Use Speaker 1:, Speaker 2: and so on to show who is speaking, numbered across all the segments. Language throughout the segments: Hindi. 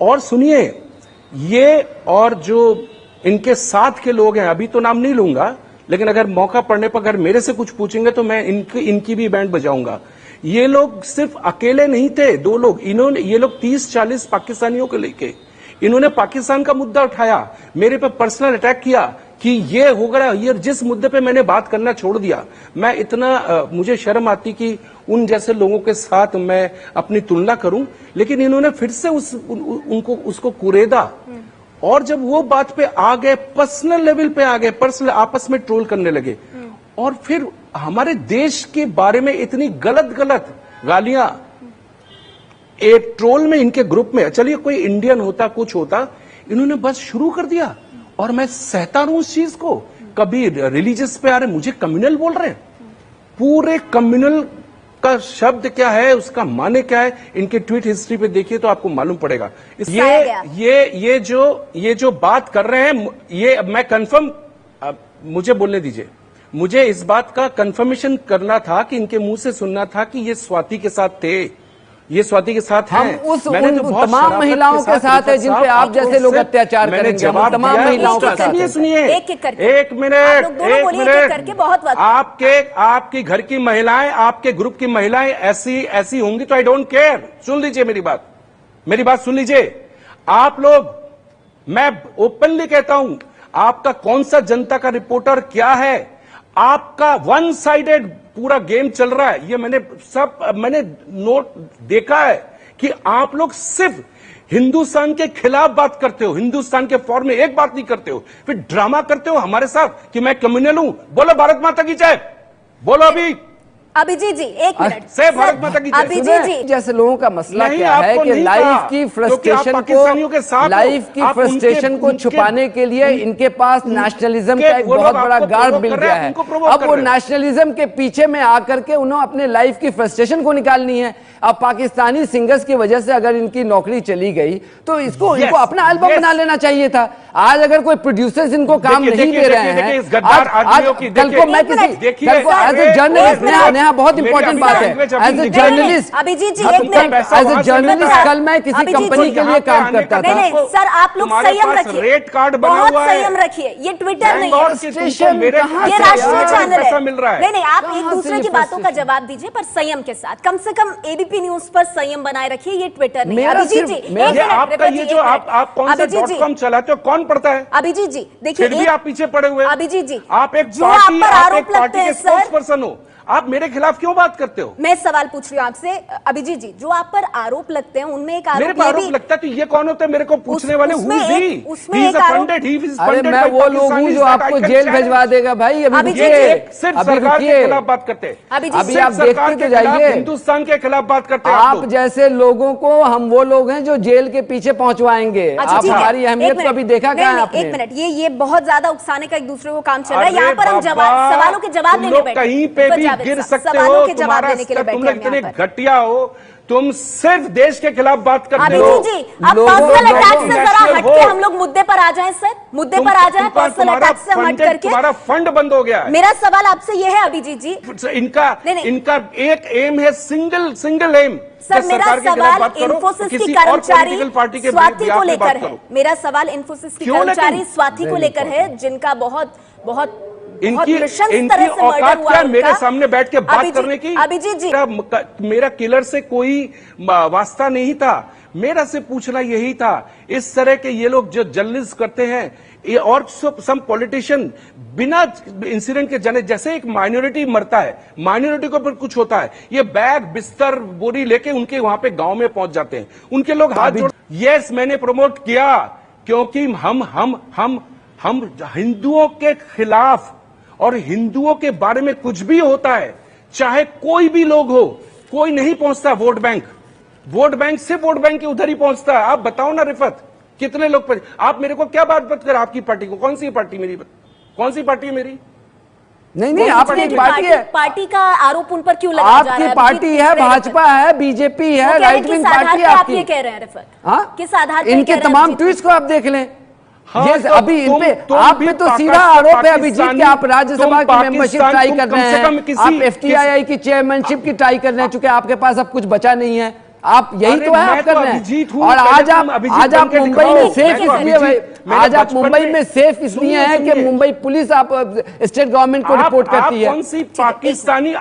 Speaker 1: और सुनिए, ये और जो इनके साथ के लोग हैं, अभी तो नाम नहीं लूंगा, लेकिन अगर मौका पड़ने पर अगर मेरे से कुछ पूछेंगे तो मैं इनकी भी बैंड बजाऊंगा। ये लोग सिर्फ अकेले नहीं थे, दो लोग, ये लोग 30-40 पाकिस्तानियों को लेके इन्होंने पाकिस्तान का मुद्दा उठाया, मेरे पे पर्सनल अटैक किया कि ये हो गया, ये जिस मुद्दे पे मैंने बात करना छोड़ दिया। मैं इतना मुझे शर्म आती कि उन जैसे लोगों के साथ मैं अपनी तुलना करूं, लेकिन इन्होंने फिर से उसको कुरेदा। और जब वो बात पे आ गए, पर्सनल लेवल पे आ गए, पर्सनल आपस में ट्रोल करने लगे, और फिर हमारे देश के बारे में इतनी गलत गलत गालियां एक ट्रोल में, इनके ग्रुप में, चलिए कोई इंडियन होता कुछ होता, इन्होंने बस शुरू कर दिया। और मैं सहता हूं उस चीज को। कभी रिलीजियस पे आ रहे, मुझे कम्युनल बोल रहे हैं। पूरे कम्युनल का शब्द क्या है, उसका माने क्या है, इनके ट्वीट हिस्ट्री पे देखिए तो आपको मालूम पड़ेगा। ये जो बात कर रहे हैं, ये मैं कंफर्म, मुझे बोलने दीजिए, मुझे इस बात का कंफर्मेशन करना था कि इनके मुंह से सुनना था कि ये स्वाति के साथ थे, ये स्वाति के साथ
Speaker 2: हम
Speaker 1: हैं।
Speaker 2: उन तमाम महिलाओं के साथ है जिन पे आप जैसे लोग अत्याचार करेंगे। हम तमाम महिलाओं के साथ।
Speaker 1: सुनिए, एक मिनट, आपके घर की महिलाएं, आपके ग्रुप की महिलाएं ऐसी होंगी तो आई डोंट केयर। सुन लीजिए मेरी बात सुन लीजिए। आप लोग, मैं ओपनली कहता हूं, आपका कौन सा जनता का रिपोर्टर क्या है, आपका वन साइडेड पूरा गेम चल रहा है। ये मैंने नोट देखा है कि आप लोग सिर्फ हिंदुस्तान के खिलाफ बात करते हो, हिंदुस्तान के फॉर में एक बात नहीं करते हो, फिर ड्रामा करते हो हमारे साथ कि मैं कम्युनल हूं। बोलो भारत माता की जय, बोलो
Speaker 3: अभिजीत जी एक मिनट
Speaker 1: से भारत माता की जय।
Speaker 2: अभिजीत जी जैसे लोगों का मसला क्या है कि लाइफ की फ्रस्ट्रेशन को छुपाने के लिए इनके पास नेशनलिज्म का एक बहुत बड़ा गार्ड मिल गया है। अब वो नेशनलिज्म के पीछे में आकर के उन्होंने अपने लाइफ की फ्रस्ट्रेशन को निकालनी है। अब पाकिस्तानी सिंगर्स की वजह से अगर इनकी नौकरी चली गई तो इनको अपना एल्बम बना लेना चाहिए था। आज अगर कोई प्रोड्यूसर्स इनको काम नहीं दे रहे हैं, कल को मैं किसी एज ए जर्नलिस्ट, बहुत इंपॉर्टेंट बात है, as a journalist,
Speaker 3: Abhijit ji
Speaker 2: as a journalist कल मैं किसी कंपनी के लिए काम करता था।
Speaker 3: नहीं सर, आप लोग संयम रखिए,
Speaker 1: रेट कार्ड बना
Speaker 3: बहुत
Speaker 1: हुआ है,
Speaker 3: संयम रखिए। ये ट्विटर नहीं है,
Speaker 1: ये
Speaker 3: राष्ट्रीय चैनल है।
Speaker 1: मिल रहा है।
Speaker 3: नहीं, आप एक दूसरे की बातों का जवाब दीजिए, पर संयम के साथ। कम से कम एबीपी न्यूज पर संयम बनाए रखिए, ये ट्विटर नहीं है। अभिजीत जी
Speaker 1: आपका ये जो आप कौन सा .com चलाते हो, कौन पढ़ता है?
Speaker 3: अभिजीत जी देखिए,
Speaker 1: फिर भी आप पीछे पड़े हुए।
Speaker 3: अभिजीत जी,
Speaker 1: आप एक पार्टी के स्पोक्स पर्सन हो, आप मेरे खिलाफ क्यों बात करते हो?
Speaker 3: मैं सवाल पूछ रही हूँ आपसे अभिजीत जी, जो आप पर आरोप लगते हैं उनमें एक आरोप,
Speaker 1: मेरे पर आरोप लगता है तो ये कौन होते हैं मेरे को पूछने वाले?
Speaker 3: उसमें एक आरोप,
Speaker 2: अरे मैं वो लोग हूँ जो आपको जेल भिजवा देगा भाई। अभी
Speaker 1: सिर्फ सरकार के खिलाफ बात करते हैं,
Speaker 2: अभी आप देखते तो जाइए,
Speaker 1: हिंदुस्तान के खिलाफ बात करते हैं।
Speaker 2: आप जैसे लोगों को हम वो लोग हैं जो जेल के पीछे पहुंचवाएंगे। आप हमारी अहमियत को अभी देखा क्या है आपने?
Speaker 3: एक मिनट, ये बहुत ज्यादा उकसाने का एक दूसरे को काम चल रहा है। यहाँ पर हम सवालों के जवाब देने बैठे,
Speaker 1: कहीं पे भी गिर सकते हो। तुम्हारा तुम लोग इतने घटिया हो, तुम सिर्फ देश के खिलाफ बात करते हो।
Speaker 3: अभिजीत जी, अब पर्सनल अटैक से जरा हटके हम लोग मुद्दे पर आ जाएं सर, मुद्दे पर आ जाएं। पर्सनल अटैक से हट करके
Speaker 1: तुम्हारा फंड बंद हो गया है।
Speaker 3: मेरा सवाल आपसे यह है अभिजीत जी,
Speaker 1: इनका एक एम है, सिंगल एम।
Speaker 3: सर मेरा सवाल इन्फोसिस की कर्मचारी स्वाति को लेकर है। मेरा सवाल इन्फोसिस की कर्मचारी स्वाति को लेकर है, जिनका बहुत
Speaker 1: इनकी औकात क्या मेरे सामने बैठ के बात करने की?
Speaker 3: अभिजीत जी,
Speaker 1: मेरा किलर से कोई वास्ता नहीं था, मेरा से पूछना यही था। इस तरह के ये लोग जो जर्नलिस्ट करते हैं, ये और सम पॉलिटिशियन बिना इंसिडेंट के जाने, जैसे एक माइनॉरिटी मरता है, माइनॉरिटी को ऊपर कुछ होता है, ये बैग बिस्तर बोरी लेके उनके वहां पे गांव में पहुंच जाते हैं, उनके लोग हाथ जोड़। यस, मैंने प्रमोट किया क्योंकि हम हिंदुओं के खिलाफ और हिंदुओं के बारे में कुछ भी होता है, चाहे कोई भी लोग हो, कोई नहीं पहुंचता वोट बैंक सिर्फ वोट बैंक के उधर ही पहुंचता है। आप बताओ ना रिफत, कितने लोग आप मेरे को क्या बात कर, आपकी पार्टी को, कौन सी पार्टी मेरी, कौन सी पार्टी है मेरी?
Speaker 2: नहीं, आपकी एक पार्टी है।
Speaker 3: पार्टी का आरोप उन पर क्यों लगाया जा रहा है?
Speaker 2: आपकी पार्टी है, भाजपा है, बीजेपी है, राइट विंग पार्टी है आपकी।
Speaker 3: ये कह रहे हैं रिफत, किस आधार पर?
Speaker 2: इनके तमाम ट्वीट्स को आप देख लें।
Speaker 1: हाँ,
Speaker 2: तो अभी आप पे तो सीधा आरोप है अभिजीत कि आप राज्यसभा की मेंबरशिप ट्राई कर रहे हैं, आप एफटीआई की चेयरमैनशिप की ट्राई कर रहे हैं, चूंकि आपके पास अब कुछ बचा नहीं है। आप यही तो है आप कर रहे हैं। और आज आप मुंबई में सेफ इसलिए आज आप मुंबई में सेफ इसलिए हैं कि मुंबई पुलिस आप स्टेट गवर्नमेंट को रिपोर्ट करती है।
Speaker 1: कौन सी पाकिस्तानी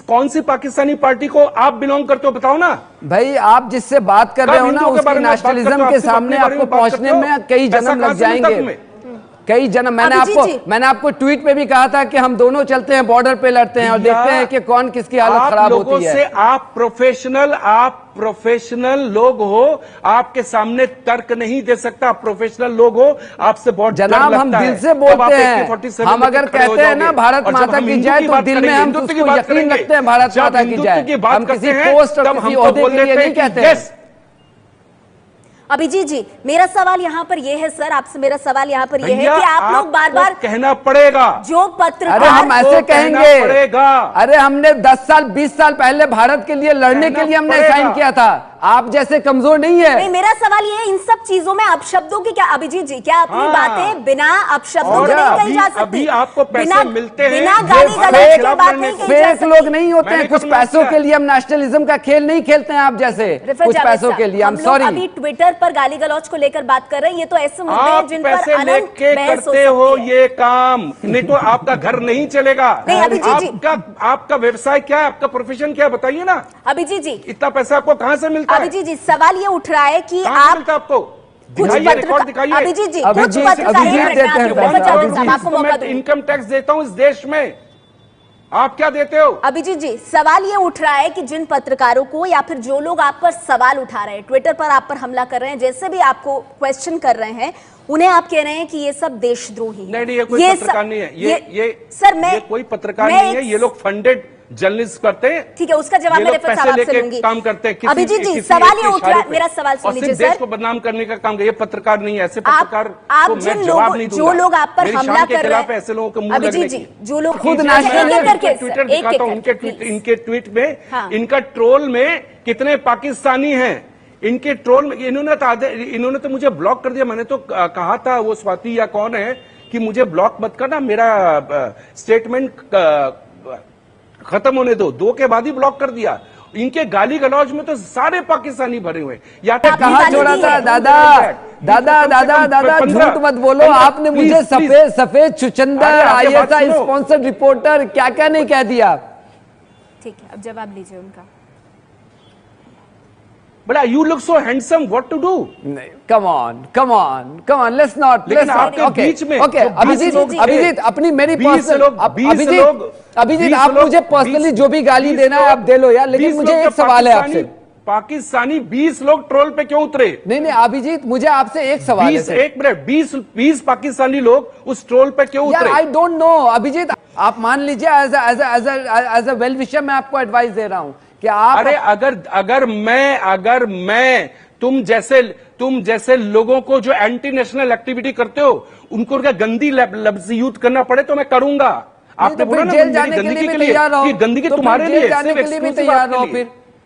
Speaker 1: कौन सी पाकिस्तानी पार्टी को आप बिलोंग करते हो बताओ ना
Speaker 2: भाई। आप जिससे बात कर रहे हो ना उसकी नेशनलिज्म के सामने आपको पहुंचने में कई जन्म लग जाएंगे, कई जन्म। मैंने आपको ट्वीट पे भी कहा था कि हम दोनों चलते हैं बॉर्डर पे लड़ते हैं और देखते हैं कि कौन किसकी हालत खराब होती है।
Speaker 1: आप प्रोफेशनल लोग हो, आपके सामने तर्क नहीं दे सकता। प्रोफेशनल लोग हो, आपसे बहुत
Speaker 2: जनाब हम दिल से बोलते हैं। हम अगर कहते हैं ना भारत माता की जय तो दिल में हम उसको यकीन रखते हैं भारत माता की जय। हम किसी पोस्ट और किसी ओहदे के लिए नहीं कहते हैं।
Speaker 3: अभिजीत जी मेरा सवाल यहाँ पर यह है सर, आपसे मेरा सवाल यहाँ पर यह है कि आप लोग बार बार
Speaker 1: कहना पड़ेगा
Speaker 3: जो पत्रकार,
Speaker 2: अरे हम ऐसे कहेंगे, अरे हमने 10 साल 20 साल पहले भारत के लिए लड़ने के लिए हमने साइन किया था, आप जैसे कमजोर नहीं है।
Speaker 3: नहीं, मेरा सवाल ये है इन सब चीजों में अपशब्दों की क्या, अभिजीत जी क्या अपनी बातें बिना अपशब्दों के नहीं कही जा सकती?
Speaker 1: अभी आपको पैसे मिलते हैं,
Speaker 3: बिना गाली गलौज के बात नहीं कही जा सकती।
Speaker 2: लोग नहीं होते हैं, कुछ पैसों के लिए हम नेशनलिज्म का खेल नहीं खेलते हैं आप जैसे, कुछ पैसों के लिए। हम सॉरी,
Speaker 3: अभी ट्विटर पर गाली गलौज को लेकर बात कर रहे हैं, ये तो ऐसे मुद्दे हैं जिन पर अनंत बहस हो सकती है।
Speaker 1: हो ये काम नहीं तो आपका घर नहीं चलेगा।
Speaker 3: नहीं अभिजीत जी,
Speaker 1: आपका व्यवसाय क्या है, आपका प्रोफेशन क्या है बताइए ना।
Speaker 3: अभिजीत जी
Speaker 1: इतना पैसा आपको कहाँ से मिलता है?
Speaker 3: अभिजीत जी सवाल ये उठ रहा है कि आप
Speaker 1: आपको
Speaker 3: कुछ पत्रकार, अभिजीत जी कुछ पत्रकार, आपको मौका दूं।
Speaker 1: इनकम टैक्स देता हूं इस देश में, आप क्या देते हो?
Speaker 3: अभिजीत जी सवाल ये उठ रहा है कि जिन पत्रकारों को या फिर जो लोग आप पर सवाल उठा रहे हैं, ट्विटर पर आप पर हमला कर रहे हैं, जैसे भी आपको क्वेश्चन कर रहे हैं, उन्हें आप कह रहे हैं कि ये सब देशद्रोही है।
Speaker 1: नहीं, ये कोई पत्रकार नहीं है, ये
Speaker 3: सर
Speaker 1: ये कोई पत्रकार नहीं है, ये लोग फंडेड जर्नलिस्ट करते हैं।
Speaker 3: ठीक है, उसका जवाब मैं रिफर साहब से लूंगी।
Speaker 1: काम करते हैं।
Speaker 3: अभिजीत जी सवाल ये उठ रहा है, मेरा सवाल सुन लीजिए सर।
Speaker 1: देश को बदनाम करने का काम, ये पत्रकार नहीं है, ऐसे पत्रकार
Speaker 3: आप जिन लोग जो लोग आप पर हमला कर रहे हैं,
Speaker 1: ऐसे लोगों को मुंह
Speaker 3: अभिजीत जी जो लोग
Speaker 2: खुद
Speaker 1: ट्विटर दिखाता हूं, इनके ट्वीट में, इनका ट्रोल में कितने पाकिस्तानी हैं, इनके ट्रोल में इन्होंने तो मुझे ब्लॉक कर दिया। मैंने तो कहा था वो स्वाति या कौन है कि मुझे ब्लॉक मत करना, मेरा स्टेटमेंट खत्म होने दो के बाद ही ब्लॉक कर दिया। इनके गाली गलौज में तो सारे पाकिस्तानी भरे हुए। या तो
Speaker 2: कहाँ जोड़ा था? दादा झूठ मत बोलो, आपने मुझे सफेद चुचंदर ISI स्पॉन्सर्ड रिपोर्टर क्या क्या नहीं कह दिया।
Speaker 3: ठीक है, अब जवाब लीजिए उनका।
Speaker 1: But you look so handsome. What to do?
Speaker 2: Come on. Let's not. Okay. Abhijit अपनी मेरी पर्सनल अभिजीत आप मुझे पर्सनली जो भी गाली देना है आप दे लो यार, लेकिन मुझे एक सवाल है आपसे।
Speaker 1: पाकिस्तानी 20 लोग ट्रोल पे क्यों उतरे?
Speaker 2: नहीं अभिजीत मुझे आपसे एक सवाल है।
Speaker 1: एक मिनट, 20 पाकिस्तानी लोग उस ट्रोल पे क्यों उतरे?
Speaker 2: आई डोंट नो अभिजीत, आप मान लीजिए एज अ वेल विशर मैं आपको एडवाइस दे रहा हूं कि आप,
Speaker 1: अरे अगर मैं तुम जैसे लोगों को जो एंटी नेशनल एक्टिविटी करते हो उनको क्या गंदी लफ्ज यूज करना पड़े तो मैं करूंगा। आपने बोला ना
Speaker 2: जेल जाने के लिए भी तैयार रहो,
Speaker 1: गंदगी तुम्हारे लिए
Speaker 2: जाने के लिए भी तैयार रहो,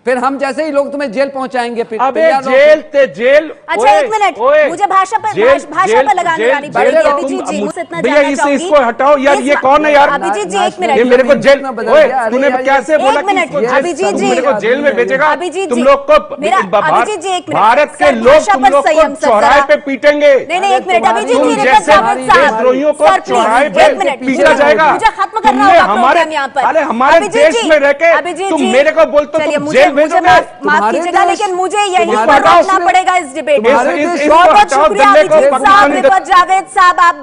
Speaker 2: फिर हम जैसे ही लोग तुम्हें जेल पहुंचाएंगे। फिर
Speaker 1: अबे जेल
Speaker 3: अच्छा एक मिनट, मुझे भाषा पर लगाने पड़ेगी। अभिजीत जी मुझसे इतना जानना चाहूंगी,
Speaker 1: इसको हटाओ यार, ये कौन है यार?
Speaker 3: अभिजीत जी एक मिनट,
Speaker 1: ये मेरे को जेल, तूने कैसे बोला कि
Speaker 3: अभिजीत जी
Speaker 1: मेरे को जेल में भेजेगा?
Speaker 3: अभिजीत
Speaker 1: तुम लोग को
Speaker 3: अभिजीत जी एक मिनट,
Speaker 1: भारत के लोग तुम लोग को चौराहे पे पीटेंगे।
Speaker 3: नहीं एक मिनट अभिजीत जी,
Speaker 1: देशद्रोहियों को चौराहे पे पीटा जाएगा।
Speaker 3: मुझे खत्म करना होगा प्रोग्राम यहाँ पर।
Speaker 1: अरे हमारे देश में रह के तुम मेरे को बोलते हो तुम जेल भेजोगे? माफ कीजिएगा लेकिन मुझे यही पर रोकना पड़ेगा इस डिबेट में। बहुत बहुत शुक्रिया अभिजीत साहब, जावेद साहब, आप दो